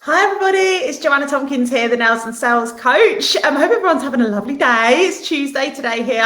Hi everybody, it's Joanna Tompkins here, the Nails and Sales Coach. I hope everyone's having a lovely day. It's Tuesday today here.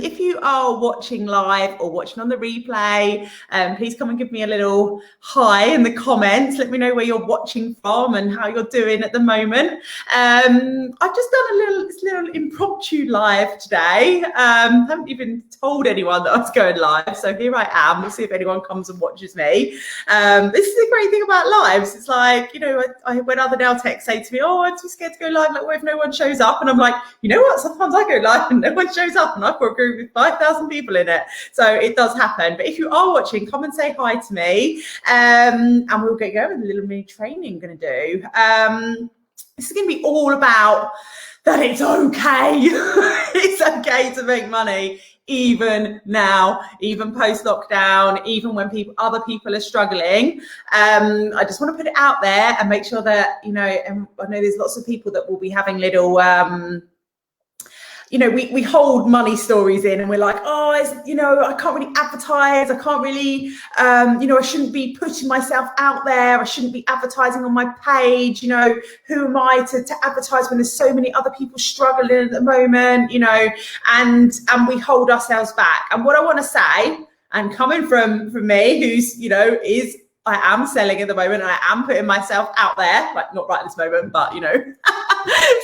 If you are watching live or watching on the replay, please come and give me a little hi in the comments. Let me know where you're watching from and how you're doing at the moment. I've just done a little impromptu live today. Haven't even told anyone that I was going live, so here I am. We'll see if anyone comes and watches me. This is the great thing about lives. It's like, when other nail techs say to me, oh, I'm too scared to go live, like, what if no one shows up? And I'm like, you know what, sometimes I go live and no one shows up and I've got a group with 5,000 people in it. So it does happen. But if you are watching, come and say hi to me, and we'll get going with a little mini training I'm going to do. This is going to be all about that it's okay. It's okay to make money. Even now, even post-lockdown, even when other people are struggling. I just want to put it out there and make sure that, and I know there's lots of people that will be having little, we hold money stories in and we're like, I can't really advertise. I can't really, I shouldn't be putting myself out there. I shouldn't be advertising on my page. Who am I to advertise when there's so many other people struggling at the moment, and we hold ourselves back. And what I want to say, and coming from me, who's, I am selling at the moment. I am putting myself out there, like not right at this moment, but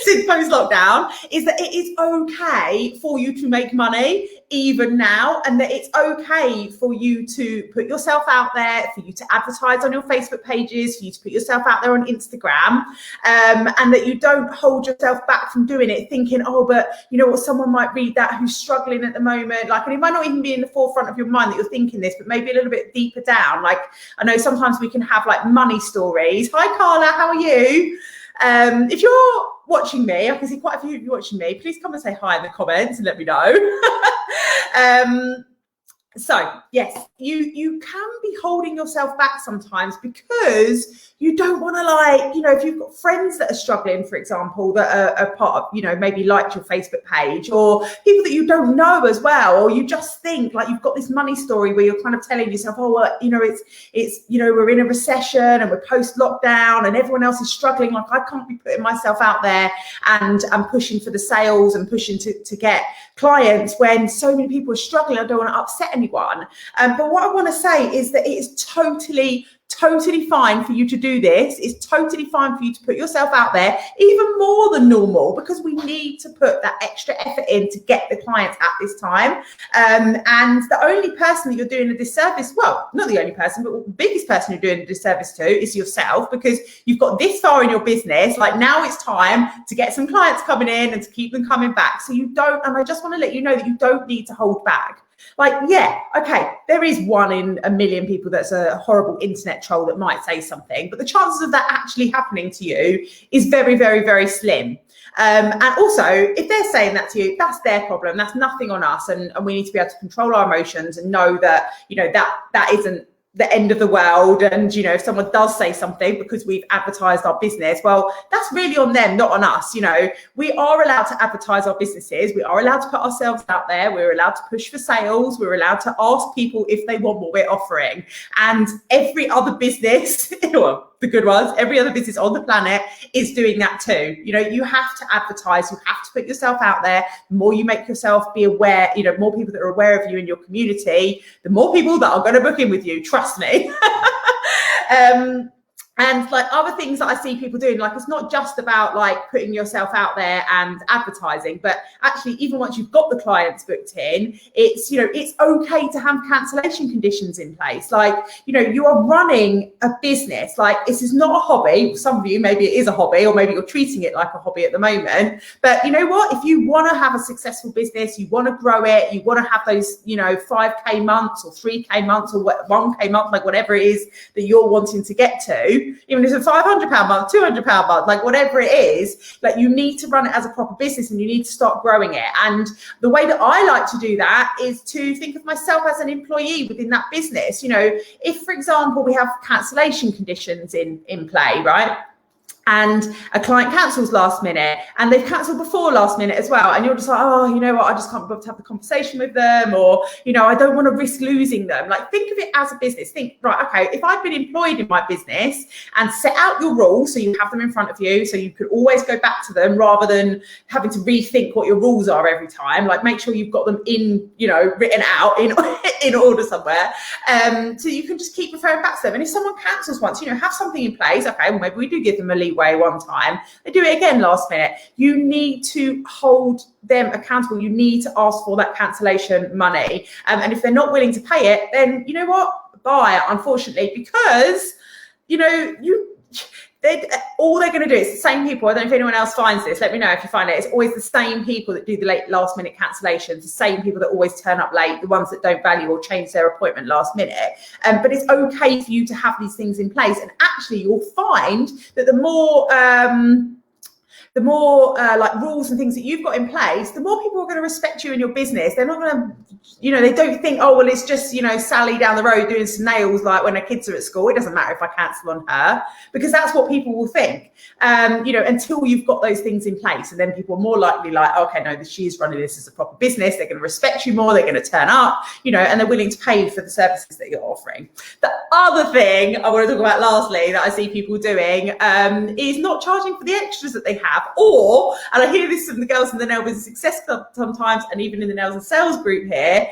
since post-lockdown, is that it is okay for you to make money even now, and that it's okay for you to put yourself out there, for you to advertise on your Facebook pages, for you to put yourself out there on Instagram, and that you don't hold yourself back from doing it, thinking, oh, but someone might read that who's struggling at the moment. Like, and it might not even be in the forefront of your mind that you're thinking this, but maybe a little bit deeper down. Like, I know sometimes we can have like money stories. Hi, Carla, how are you? If you're watching me, I can see quite a few of you watching me. Please come and say hi in the comments and let me know. So yes, you can be holding yourself back sometimes because you don't want to, if you've got friends that are struggling, for example, that are part of, maybe liked your Facebook page, or people that you don't know as well, or you just think like you've got this money story where you're kind of telling yourself, oh, well, it's we're in a recession and we're post lockdown and everyone else is struggling. Like, I can't be putting myself out there and I'm pushing for the sales and pushing to get clients when so many people are struggling. I don't want to upset anyone. But what I want to say is that it is totally fine for you to do this. It's totally fine for you to put yourself out there, even more than normal, because we need to put that extra effort in to get the clients at this time. And the only person that you're doing a disservice, well, not the only person, but the biggest person you're doing a disservice to is yourself, because you've got this far in your business. Like, now it's time to get some clients coming in and to keep them coming back. So you don't, and I just want to let you know that you don't need to hold back. Like, yeah, okay, there is 1 in a million people that's a horrible internet troll that might say something, but the chances of that actually happening to you is very, very, very slim. And also, if they're saying that to you, that's their problem. That's nothing on us. And we need to be able to control our emotions and know that, that isn't the end of the world. And if someone does say something because we've advertised our business, well, that's really on them, not on us. We are allowed to advertise our businesses. We are allowed to put ourselves out there. We're allowed to push for sales. We're allowed to ask people if they want what we're offering. And every other business, well, the good ones, every other business on the planet is doing that too. You have to advertise, you have to put yourself out there. The more you make yourself be aware, more people that are aware of you in your community, the more people that are going to book in with you, trust me. And like other things that I see people doing, like, it's not just about like putting yourself out there and advertising, but actually, even once you've got the clients booked in, it's, it's okay to have cancellation conditions in place. Like, you are running a business. Like, this is not a hobby. Some of you, maybe it is a hobby, or maybe you're treating it like a hobby at the moment. But you know what? If you want to have a successful business, you want to grow it, you want to have those, 5K months or 3K months or 1K month, like whatever it is that you're wanting to get to, even if it's a £500 month, £200 month, like whatever it is, like, you need to run it as a proper business and you need to start growing it. And the way that I like to do that is to think of myself as an employee within that business. If, for example, we have cancellation conditions in play, right? and a client cancels last minute, and they've cancelled before last minute as well, and you're just like, oh, you know what, I just can't be able to have the conversation with them, or, you know, I don't want to risk losing them. Like, think of it as a business. Think, right, okay, if I've been employed in my business, and set out your rules so you have them in front of you, so you could always go back to them rather than having to rethink what your rules are every time. Like, make sure you've got them in, you know, written out in order somewhere, so you can just keep referring back to them. And if someone cancels once, you know, have something in place. Okay, well, maybe we do give them a leeway one time, they do it again last minute. You need to hold them accountable. You need to ask for that cancellation money, and if they're not willing to pay it, then you know what, bye, unfortunately, because you know all they're going to do is the same people. I don't know if anyone else finds this, let me know if you find it. It's always the same people that do the last minute cancellations, the same people that always turn up late, the ones that don't value or change their appointment last minute. But it's okay for you to have these things in place, and actually you'll find that the more like rules and things that you've got in place, the more people are going to respect you in your business. They're not going to, you know, they don't think, oh, well, it's just, you know, Sally down the road doing some nails, like when her kids are at school. It doesn't matter if I cancel on her, because that's what people will think, you know, until you've got those things in place. And then people are more likely like, okay, no, she's running this as a proper business. They're going to respect you more. They're going to turn up, you know, and they're willing to pay for the services that you're offering. The other thing I want to talk about lastly that I see people doing is not charging for the extras that they have. Or, and I hear this from the girls in the Nail Business Success Club sometimes, and even in the Nails and Sales group here,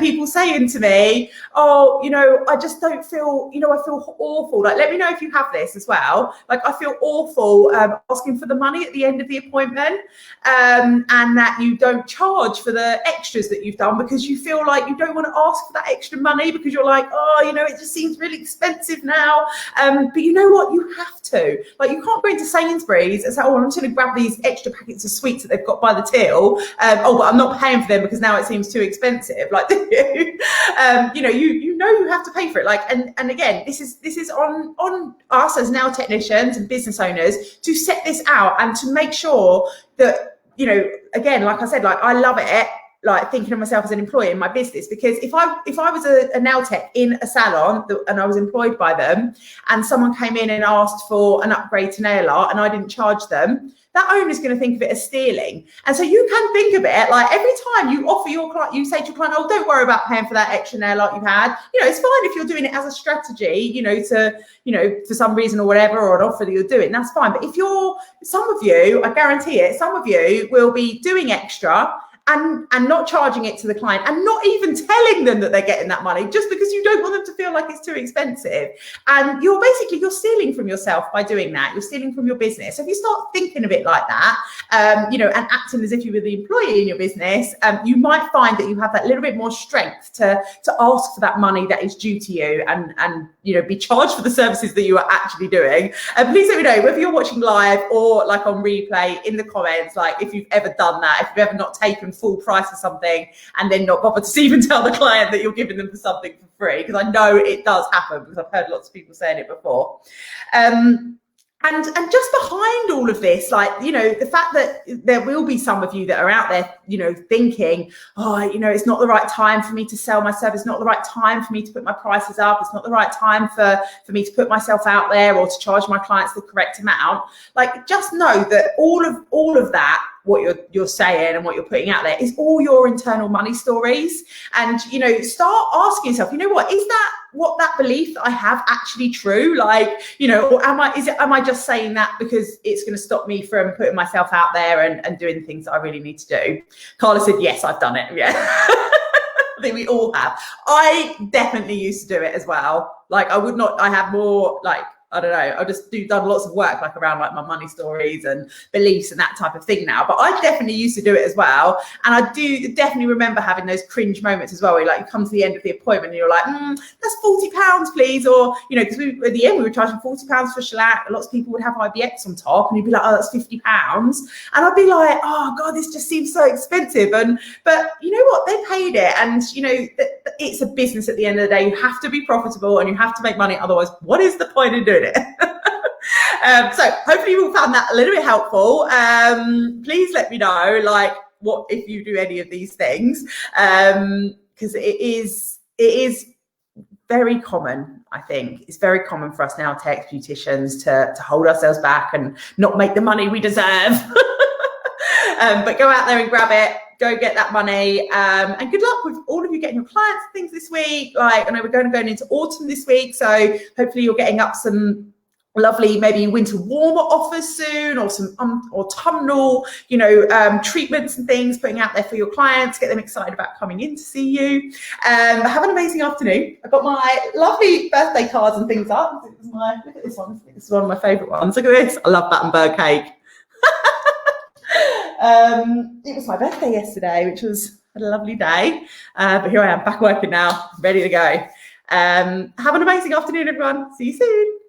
people saying to me, oh, you know, I just don't feel, you know, I feel awful. Like, let me know if you have this as well. Like, I feel awful asking for the money at the end of the appointment, and that you don't charge for the extras that you've done because you feel like you don't want to ask for that extra money because you're like, oh, you know, it just seems really expensive now. But you know what? You have to. Like, you can't go into Sainsbury's and say, oh, I'm just going to grab these extra packets of sweets that they've got by the till. Oh, but I'm not paying for them because now it seems too expensive. Like, you know, you know you have to pay for it. Like, and again, this is on us as nail technicians and business owners to set this out and to make sure that, you know, again, like I said, like, I love it, like thinking of myself as an employee in my business, because if I was a nail tech in a salon and I was employed by them, and someone came in and asked for an upgrade to nail art and I didn't charge them, that owner is going to think of it as stealing. And so you can think of it like, every time you offer your client, you say to your client, oh, don't worry about paying for that extra nail art you've had. You know, it's fine if you're doing it as a strategy, you know, to, you know, for some reason or whatever, or an offer that you're doing, that's fine. But if some of you, I guarantee it, some of you will be doing extra and not charging it to the client, and not even telling them that they're getting that money, just because you don't want them to feel like it's too expensive. And you're stealing from yourself by doing that. You're stealing from your business. So if you start thinking of it like that, you know, and acting as if you were the employee in your business, you might find that you have that little bit more strength to ask for that money that is due to you, and you know, be charged for the services that you are actually doing. And please let me know whether you're watching live or like on replay in the comments, like if you've ever done that, if you've ever not taken full price for something and then not bothered to even tell the client that you're giving them for something for free, because I know it does happen, because I've heard lots of people saying it before. And just behind all of this, like, you know, the fact that there will be some of you that are out there, you know, thinking, oh, you know, it's not the right time for me to sell my service. It's not the right time for me to put my prices up. It's not the right time for me to put myself out there or to charge my clients the correct amount. Like, just know that all of that, what you're saying and what you're putting out there, is all your internal money stories. And, you know, start asking yourself, you know what, is that belief that I have actually true? Like, you know, or am I just saying that because it's going to stop me from putting myself out there and doing the things that I really need to do? Carla said, yes, I've done it. Yeah. I think we all have. I definitely used to do it as well. Like, I have more, like, I don't know, I just done lots of work like around like my money stories and beliefs and that type of thing now. But I definitely used to do it as well. And I do definitely remember having those cringe moments as well, where like you come to the end of the appointment and you're like, that's £40, please. Or, you know, because at the end we were charging £40 for shellac. Lots of people would have IBX on top, and you'd be like, oh, that's £50. And I'd be like, oh God, this just seems so expensive. But you know what? They paid it. And, you know, it's a business at the end of the day. You have to be profitable and you have to make money. Otherwise, what is the point in doing it? So hopefully you all found that a little bit helpful. Please let me know, like, what if you do any of these things, because it is very common, I think. It's very common for us now, ex-beauticians, to hold ourselves back and not make the money we deserve. But go out there and grab it. Go get that money. And good luck with all of you getting your clients and things this week. Like, I know we're going into autumn this week, so hopefully you're getting up some lovely maybe winter warmer offers soon, or some autumnal, treatments and things, putting out there for your clients, get them excited about coming in to see you. Have an amazing afternoon. I've got my lovely birthday cards and things up. Look at this one. This is one of my favourite ones. Look at this. I love Battenberg cake. It was my birthday yesterday, which was a lovely day. But here I am, back working now, ready to go. Have an amazing afternoon, everyone. See you soon.